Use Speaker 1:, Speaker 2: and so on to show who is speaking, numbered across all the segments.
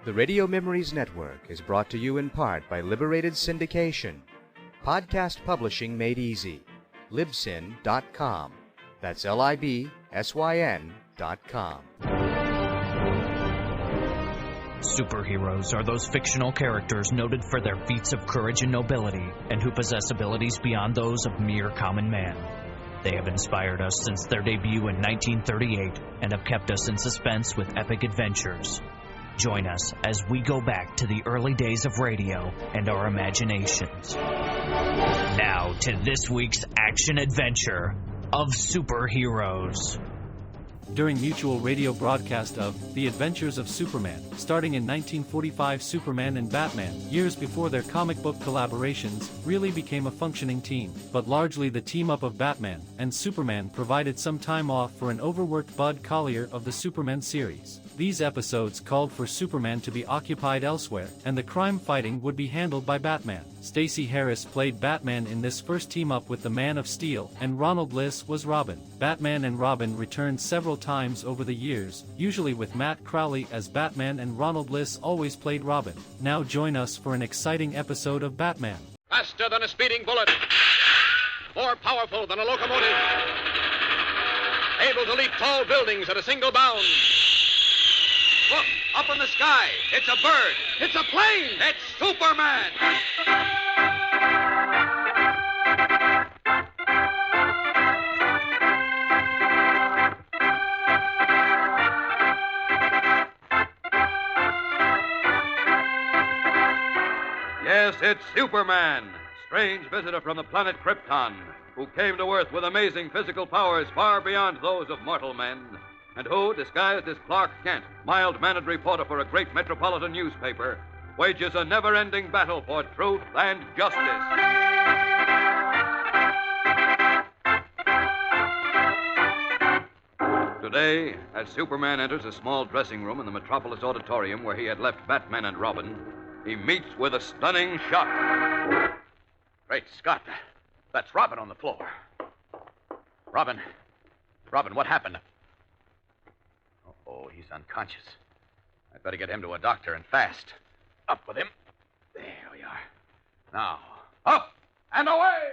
Speaker 1: The Radio Memories Network is brought to you in part by Liberated Syndication. Podcast publishing made easy. Libsyn.com. That's Libsyn.com.
Speaker 2: Superheroes are those fictional characters noted for their feats of courage and nobility, and who possess abilities beyond those of mere common man. They have inspired us since their debut in 1938 and have kept us in suspense with epic adventures. Join us as we go back to the early days of radio and our imaginations. Now to this week's action-adventure of superheroes.
Speaker 3: During mutual radio broadcast of The Adventures of Superman, starting in 1945, Superman and Batman, years before their comic book collaborations, really became a functioning team, but largely the team-up of Batman and Superman provided some time off for an overworked Bud Collyer of the Superman series. These episodes called for Superman to be occupied elsewhere, and the crime fighting would be handled by Batman. Stacey Harris played Batman in this first team-up with the Man of Steel, and Ronald Bliss was Robin. Batman and Robin returned several times over the years, usually with Matt Crowley as Batman, and Ronald Bliss always played Robin. Now join us for an exciting episode of Batman.
Speaker 4: Faster than a speeding bullet. More powerful than a locomotive. Able to leap tall buildings at a single bound. Look, up in the sky. It's a bird. It's a plane. It's Superman. Yes, it's Superman, strange visitor from the planet Krypton, who came to Earth with amazing physical powers far beyond those of mortal men, and who, disguised as Clark Kent, mild-mannered reporter for a great metropolitan newspaper, wages a never-ending battle for truth and justice. Today, as Superman enters a small dressing room in the Metropolis Auditorium where he had left Batman and Robin, he meets with a stunning shock. Great Scott, that's Robin on the floor. Robin, what happened? Oh, he's unconscious. I'd better get him to a doctor, and fast. Up with him. There we are. Now, up and away!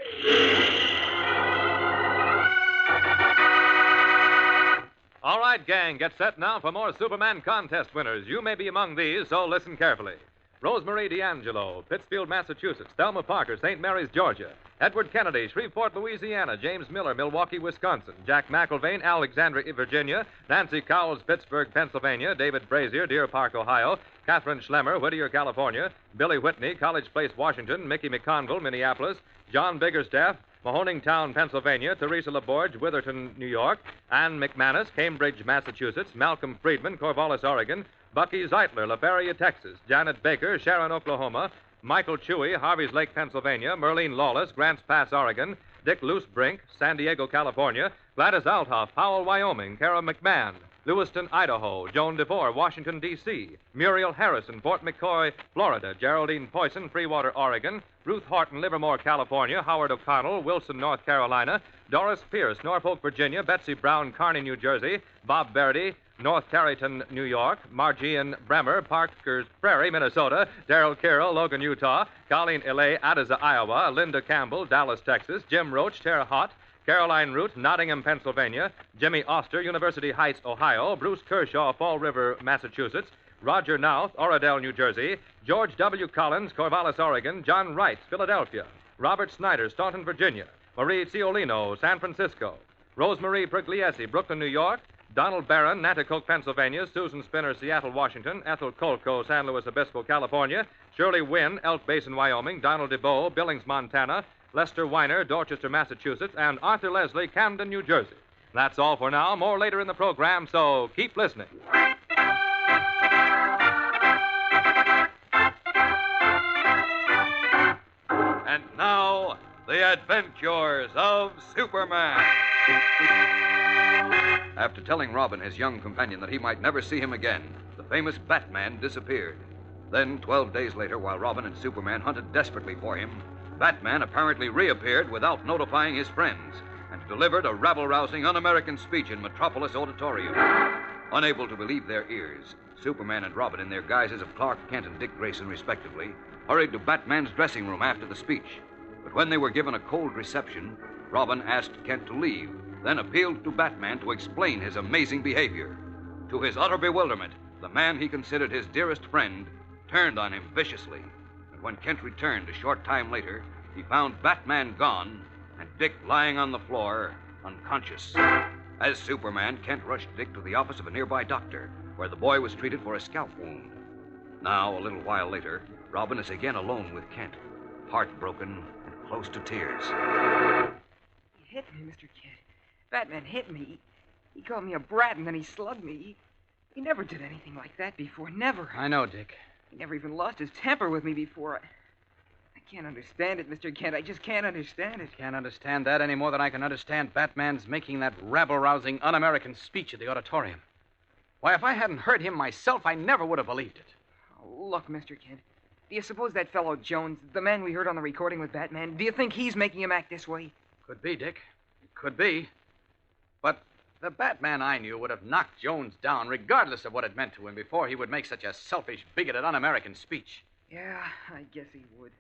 Speaker 5: All right, gang, get set now for more Superman contest winners. You may be among these, so listen carefully. Rosemary D'Angelo, Pittsfield, Massachusetts. Thelma Parker, St. Mary's, Georgia. Edward Kennedy, Shreveport, Louisiana. James Miller, Milwaukee, Wisconsin. Jack McIlvain, Alexandria, Virginia. Nancy Cowles, Pittsburgh, Pennsylvania. David Brazier, Deer Park, Ohio. Catherine Schlemmer, Whittier, California. Billy Whitney, College Place, Washington. Mickey McConville, Minneapolis. John Biggerstaff, Mahoningtown, Pennsylvania. Teresa LaBorge, Witherton, New York. Ann McManus, Cambridge, Massachusetts. Malcolm Friedman, Corvallis, Oregon. Bucky Zeitler, La Feria, Texas. Janet Baker, Sharon, Oklahoma. Michael Chewy, Harvey's Lake, Pennsylvania. Merlene Lawless, Grants Pass, Oregon. Dick Loosebrink, San Diego, California. Gladys Althoff, Powell, Wyoming. Kara McMahon, Lewiston, Idaho. Joan DeVore, Washington, D.C. Muriel Harrison, Fort McCoy, Florida. Geraldine Poisson, Freewater, Oregon. Ruth Horton, Livermore, California. Howard O'Connell, Wilson, North Carolina. Doris Pierce, Norfolk, Virginia. Betsy Brown, Kearney, New Jersey. Bob Verdi, North Tarryton, New York. Margian Bremer, Parker's Prairie, Minnesota. Darrell Carroll, Logan, Utah. Colleen Elay, Adza, Iowa. Linda Campbell, Dallas, Texas. Jim Roach, Terre Haute. Caroline Root, Nottingham, Pennsylvania. Jimmy Oster, University Heights, Ohio. Bruce Kershaw, Fall River, Massachusetts. Roger Nouth, Oradell, New Jersey. George W. Collins, Corvallis, Oregon. John Wright, Philadelphia. Robert Snyder, Staunton, Virginia. Marie Ciolino, San Francisco. Rosemarie Pugliese, Brooklyn, New York. Donald Barron, Nanticoke, Pennsylvania. Susan Spinner, Seattle, Washington. Ethel Kolko, San Luis Obispo, California. Shirley Wynn, Elk Basin, Wyoming. Donald DeBow, Billings, Montana. Lester Weiner, Dorchester, Massachusetts. And Arthur Leslie, Camden, New Jersey. That's all for now. More later in the program, so keep listening.
Speaker 4: And now, the adventures of Superman. After telling Robin, his young companion, that he might never see him again, the famous Batman disappeared. Then, 12 days later, while Robin and Superman hunted desperately for him, Batman apparently reappeared without notifying his friends and delivered a rabble-rousing, un-American speech in Metropolis Auditorium. Unable to believe their ears, Superman and Robin, in their guises of Clark Kent and Dick Grayson, respectively, hurried to Batman's dressing room after the speech. But when they were given a cold reception, Robin asked Kent to leave, then appealed to Batman to explain his amazing behavior. To his utter bewilderment, the man he considered his dearest friend turned on him viciously. And when Kent returned a short time later, he found Batman gone and Dick lying on the floor, unconscious. As Superman, Kent rushed Dick to the office of a nearby doctor, where the boy was treated for a scalp wound. Now, a little while later, Robin is again alone with Kent, heartbroken and close to tears.
Speaker 6: He hit me, Mr. Kent. Batman hit me. He called me a brat and then he slugged me. He never did anything like that before. Never.
Speaker 7: I know, Dick.
Speaker 6: He never even lost his temper with me before. I can't understand it, Mr. Kent. I just can't understand it.
Speaker 7: Can't understand that any more than I can understand Batman's making that rabble-rousing, un-American speech at the auditorium. Why, if I hadn't heard him myself, I never would have believed it.
Speaker 6: Oh, look, Mr. Kent. Do you suppose that fellow Jones, the man we heard on the recording with Batman, do you think he's making him act this way?
Speaker 7: Could be, Dick. It could be. But the Batman I knew would have knocked Jones down, regardless of what it meant to him, before he would make such a selfish, bigoted, un-American speech.
Speaker 6: Yeah, I guess he would.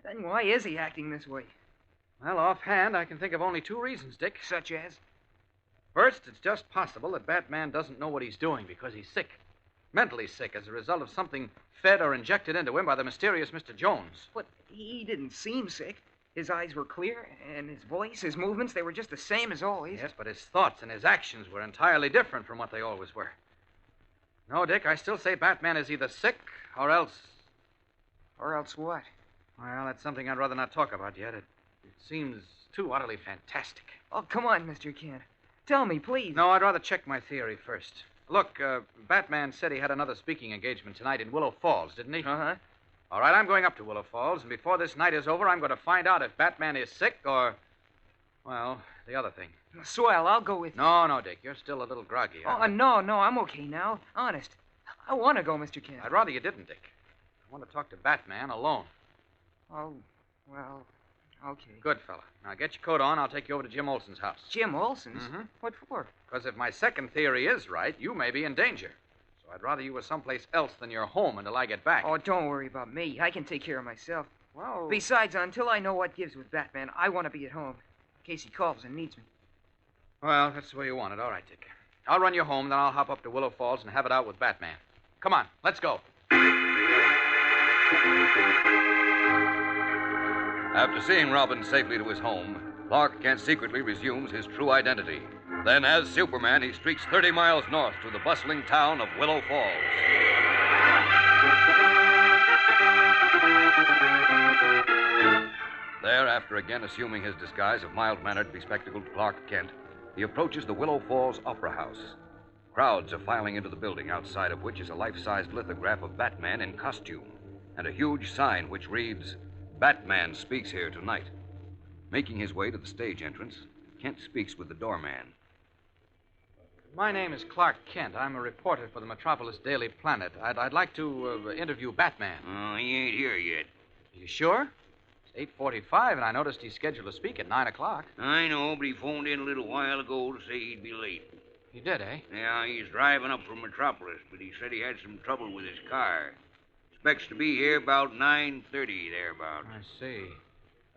Speaker 6: Then why is he acting this way?
Speaker 7: Well, offhand, I can think of only two reasons, Dick.
Speaker 6: Such as?
Speaker 7: First, it's just possible that Batman doesn't know what he's doing because he's sick. Mentally sick as a result of something fed or injected into him by the mysterious Mr. Jones.
Speaker 6: But he didn't seem sick. His eyes were clear, and his voice, his movements, they were just the same as always.
Speaker 7: Yes, but his thoughts and his actions were entirely different from what they always were. No, Dick, I still say Batman is either sick or else...
Speaker 6: Or else what?
Speaker 7: Well, that's something I'd rather not talk about yet. It seems too utterly fantastic.
Speaker 6: Oh, come on, Mr. Kent. Tell me, please.
Speaker 7: No, I'd rather check my theory first. Look, Batman said he had another speaking engagement tonight in Willow Falls, didn't he?
Speaker 6: Uh-huh.
Speaker 7: All right, I'm going up to Willow Falls, and before this night is over, I'm going to find out if Batman is sick or, well, the other thing.
Speaker 6: Swell, I'll go with you.
Speaker 7: No, Dick, you're still a little groggy.
Speaker 6: Oh, no, I'm okay now. Honest. I want to go, Mr. Kent.
Speaker 7: I'd rather you didn't, Dick. I want to talk to Batman alone.
Speaker 6: Oh, well, okay.
Speaker 7: Good fella. Now, get your coat on. I'll take you over to Jim Olson's house.
Speaker 6: Jim Olson's?
Speaker 7: Mm-hmm.
Speaker 6: What for?
Speaker 7: Because if my second theory is right, you may be in danger. So I'd rather you were someplace else than your home until I get back.
Speaker 6: Oh, don't worry about me. I can take care of myself.
Speaker 7: Well...
Speaker 6: Besides, until I know what gives with Batman, I want to be at home, in case he calls and needs me.
Speaker 7: Well, that's the way you want it. All right, Dick. I'll run you home, then I'll hop up to Willow Falls and have it out with Batman. Come on, let's go.
Speaker 4: After seeing Robin safely to his home, Clark Kent secretly resumes his true identity. Then, as Superman, he streaks 30 miles north to the bustling town of Willow Falls. There, after again assuming his disguise of mild-mannered, bespectacled Clark Kent, he approaches the Willow Falls Opera House. Crowds are filing into the building, outside of which is a life-sized lithograph of Batman in costume, and a huge sign which reads, "Batman speaks here tonight." Making his way to the stage entrance, Kent speaks with the doorman.
Speaker 7: My name is Clark Kent. I'm a reporter for the Metropolis Daily Planet. I'd like to interview Batman.
Speaker 8: Oh, he ain't here yet.
Speaker 7: Are you sure? It's 8:45, and I noticed he's scheduled to speak at 9 o'clock.
Speaker 8: I know, but he phoned in a little while ago to say he'd be late.
Speaker 7: He did, eh?
Speaker 8: Yeah, he's driving up from Metropolis, but he said he had some trouble with his car. Expects to be here about 9:30, thereabout.
Speaker 7: I see.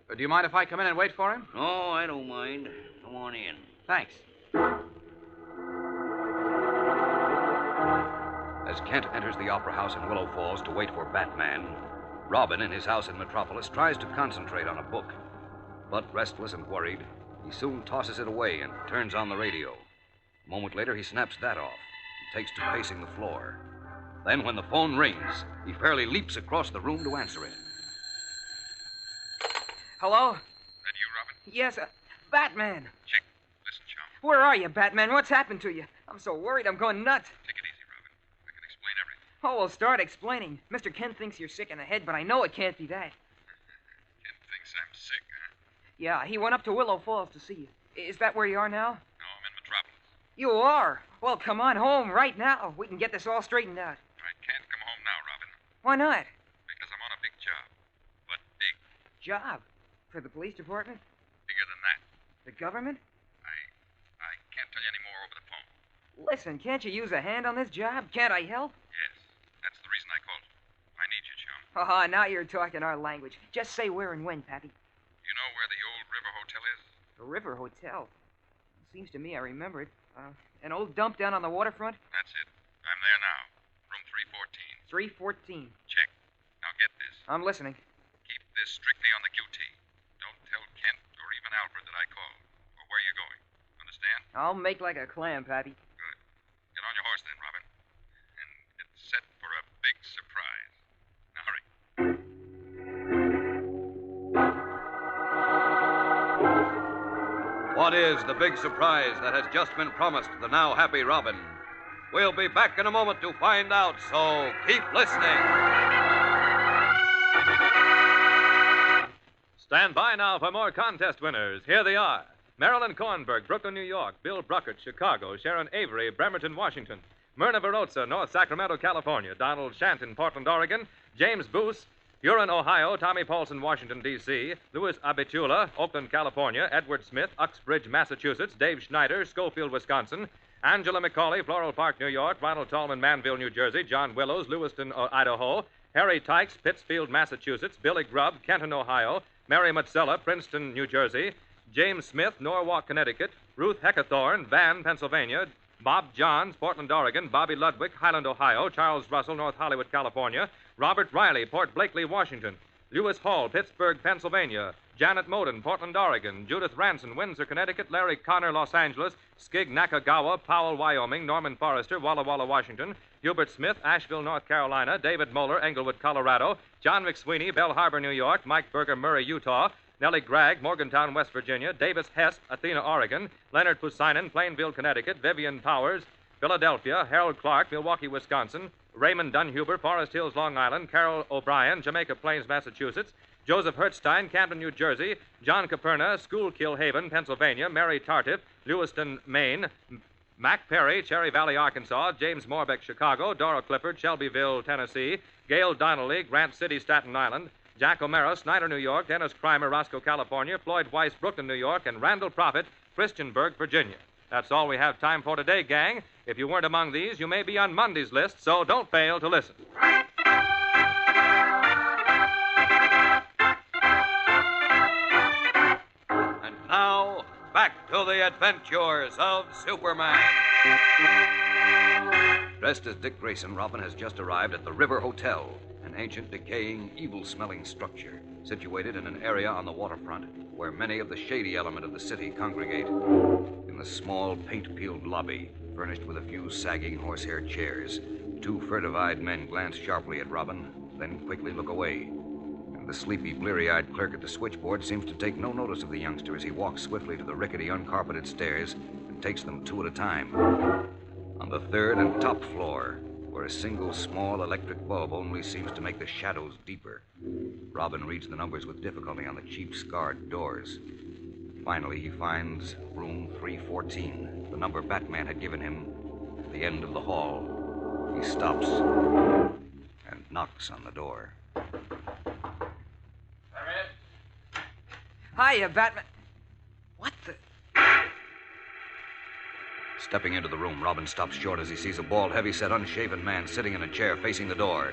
Speaker 7: Do you mind if I come in and wait for him?
Speaker 8: No, I don't mind. Come on in.
Speaker 7: Thanks.
Speaker 4: As Kent enters the Opera House in Willow Falls to wait for Batman, Robin, in his house in Metropolis, tries to concentrate on a book. But restless and worried, he soon tosses it away and turns on the radio. A moment later, he snaps that off and takes to pacing the floor. Then, when the phone rings, he fairly leaps across the room to answer it.
Speaker 6: Hello?
Speaker 9: That you, Robin?
Speaker 6: Yes, Batman.
Speaker 9: Chick, listen, chum.
Speaker 6: Where are you, Batman? What's happened to you? I'm so worried I'm going nuts.
Speaker 9: Take it easy, Robin. I can explain everything.
Speaker 6: Oh, well, start explaining. Mr. Kent thinks you're sick in the head, but I know it can't be that.
Speaker 9: Kent thinks I'm sick, huh?
Speaker 6: Yeah, he went up to Willow Falls to see you. Is that where you are now?
Speaker 9: No, I'm in Metropolis.
Speaker 6: You are? Well, come on home right now. We can get this all straightened out.
Speaker 9: I can't come home now, Robin,
Speaker 6: Why not?
Speaker 9: because I'm on a big job. But big.
Speaker 6: Job? For the police department?
Speaker 9: Bigger than that.
Speaker 6: The government?
Speaker 9: I can't tell you any more over the phone.
Speaker 6: Listen, can't you use a hand on this job? Can't I help?
Speaker 9: Yes, that's the reason I called you. I need you, chum.
Speaker 6: Oh, now you're talking our language. Just say where and when, Pappy.
Speaker 9: You know where the old River Hotel is?
Speaker 6: The River Hotel. Seems to me I remember it. An old dump down on the waterfront?
Speaker 9: That's it. I'm there now. Room 314.
Speaker 6: 314.
Speaker 9: Check. Now get this.
Speaker 6: I'm listening.
Speaker 9: Keep this strictly on the QT. Don't tell Kent or even Alfred that I called, or where you're going. Understand?
Speaker 6: I'll make like a clam, Pappy.
Speaker 9: Good. Get on your horse then, Robin. And get set for a big surprise. Now hurry.
Speaker 4: What is the big surprise that has just been promised the now happy Robin? We'll be back in a moment to find out, so keep listening.
Speaker 5: Stand by now for more contest winners. Here they are. Marilyn Kornberg, Brooklyn, New York. Bill Bruckert, Chicago. Sharon Avery, Bremerton, Washington. Myrna Verotza, North Sacramento, California. Donald Shanton, Portland, Oregon. James Boos, Huron, Ohio. Tommy Paulson, Washington, D.C. Louis Abitula, Oakland, California. Edward Smith, Uxbridge, Massachusetts. Dave Schneider, Schofield, Wisconsin. Angela McCauley, Floral Park, New York. Ronald Tallman, Manville, New Jersey. John Willows, Lewiston, Idaho. Harry Tykes, Pittsfield, Massachusetts. Billy Grubb, Kenton, Ohio. Mary Matsella, Princeton, New Jersey. James Smith, Norwalk, Connecticut. Ruth Heckathorn, Van, Pennsylvania. Bob Johns, Portland, Oregon. Bobby Ludwig, Highland, Ohio. Charles Russell, North Hollywood, California. Robert Riley, Port Blakely, Washington. Lewis Hall, Pittsburgh, Pennsylvania. Janet Moden, Portland, Oregon. Judith Ranson, Windsor, Connecticut. Larry Connor, Los Angeles. Skig Nakagawa, Powell, Wyoming. Norman Forrester, Walla Walla, Washington. Hubert Smith, Asheville, North Carolina. David Moeller, Englewood, Colorado. John McSweeney, Bell Harbor, New York. Mike Berger, Murray, Utah. Nellie Gregg, Morgantown, West Virginia. Davis Hess, Athena, Oregon. Leonard Pusinen, Plainville, Connecticut. Vivian Powers, Philadelphia. Harold Clark, Milwaukee, Wisconsin. Raymond Dunhuber, Forest Hills, Long Island. Carol O'Brien, Jamaica Plains, Massachusetts. Joseph Hertzstein, Camden, New Jersey. John Caperna, Schuylkill Haven, Pennsylvania. Mary Tartiff, Lewiston, Maine. Mac Perry, Cherry Valley, Arkansas. James Morbeck, Chicago. Dora Clifford, Shelbyville, Tennessee. Gail Donnelly, Grant City, Staten Island. Jack O'Mara, Snyder, New York. Dennis Crimer, Roscoe, California. Floyd Weiss, Brooklyn, New York. And Randall Prophet, Christiansburg, Virginia. That's all we have time for today, gang. If you weren't among these, you may be on Monday's list, so don't fail to listen.
Speaker 4: And now, back to the adventures of Superman. Dressed as Dick Grayson, Robin has just arrived at the River Hotel, an ancient, decaying, evil-smelling structure situated in an area on the waterfront where many of the shady element of the city congregate. In the small, paint-peeled lobby, furnished with a few sagging horsehair chairs, two furtive-eyed men glance sharply at Robin, then quickly look away. And the sleepy, bleary-eyed clerk at the switchboard seems to take no notice of the youngster as he walks swiftly to the rickety, uncarpeted stairs and takes them two at a time. On the third and top floor, where a single small electric bulb only seems to make the shadows deeper, Robin reads the numbers with difficulty on the cheap, scarred doors. Finally, he finds room 314, the number Batman had given him, at the end of the hall. He stops and knocks on the door.
Speaker 6: Hiya, Batman. What the...
Speaker 4: Stepping into the room, Robin stops short as he sees a bald, heavy-set, unshaven man sitting in a chair facing the door.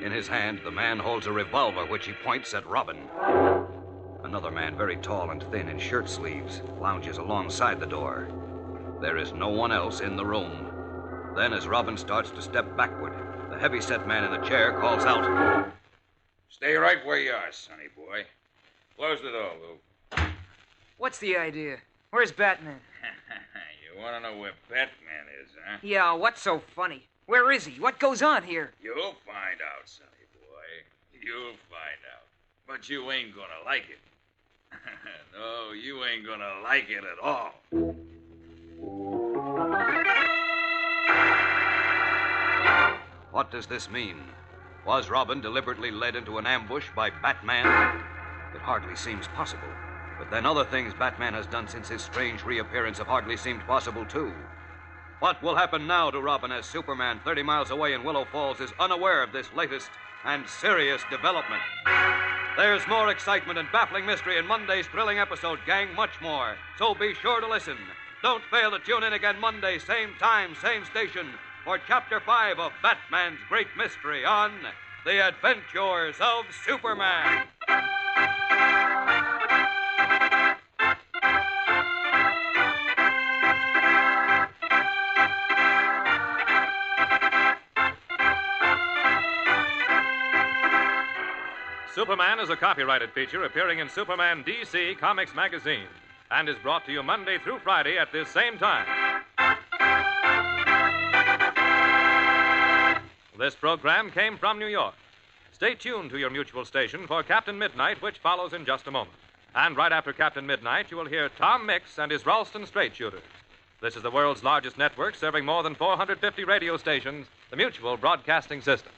Speaker 4: In his hand, the man holds a revolver, which he points at Robin. Another man, very tall and thin, in shirt sleeves, lounges alongside the door. There is no one else in the room. Then, as Robin starts to step backward, the heavy-set man in the chair calls out,
Speaker 8: Stay right where you are, sonny boy. Close the door, Lou.
Speaker 6: What's the idea? Where's Batman?
Speaker 8: You want to know where Batman is, huh?
Speaker 6: Yeah, what's so funny? Where is he? What goes on here?
Speaker 8: You'll find out, sonny boy. You'll find out. But you ain't gonna like it. No, you ain't gonna like it at all.
Speaker 4: What does this mean? Was Robin deliberately led into an ambush by Batman? It hardly seems possible. But then other things Batman has done since his strange reappearance have hardly seemed possible, too. What will happen now to Robin as Superman, 30 miles away in Willow Falls, is unaware of this latest and serious development? There's more excitement and baffling mystery in Monday's thrilling episode, gang, much more. So be sure to listen. Don't fail to tune in again Monday, same time, same station, for Chapter 5 of Batman's Great Mystery on The Adventures of Superman.
Speaker 5: Superman is a copyrighted feature appearing in Superman DC Comics magazine and is brought to you Monday through Friday at this same time. This program came from New York. Stay tuned to your mutual station for Captain Midnight, which follows in just a moment. And right after Captain Midnight, you will hear Tom Mix and his Ralston Straight Shooters. This is the world's largest network serving more than 450 radio stations, the Mutual Broadcasting System.